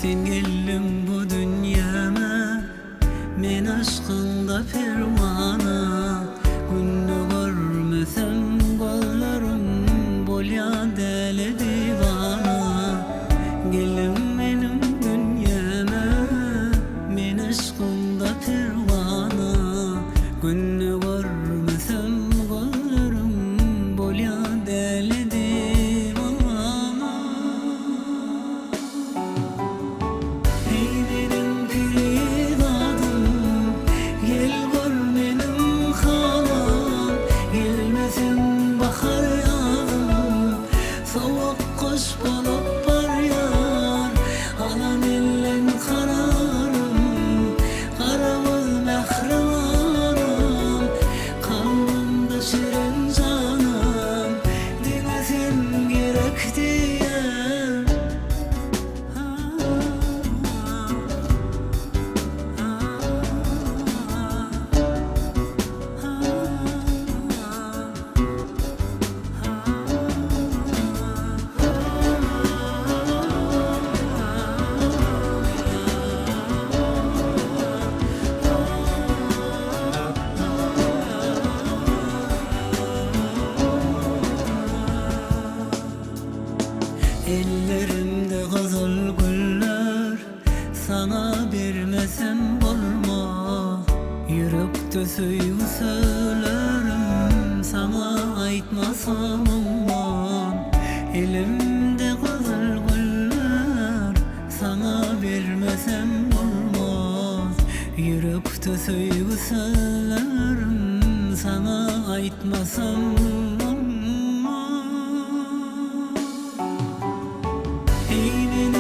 Sen geldim bu dünyama, men aşkında pervana. Günni görmesem kollarım bolya deli divana. Geldim benim dünyama, men aşkında pervana. Günni görmesem kollarım bolya deli divana. Ellerimde gazal güller, sana vermesem olmaz. Yürekte söylü söylerim, sana aytmasam olmaz. Elimde gazal güller, sana vermesem olmaz. Yürekte söylü söylerim, sana aytmasam olmaz. Eğlenin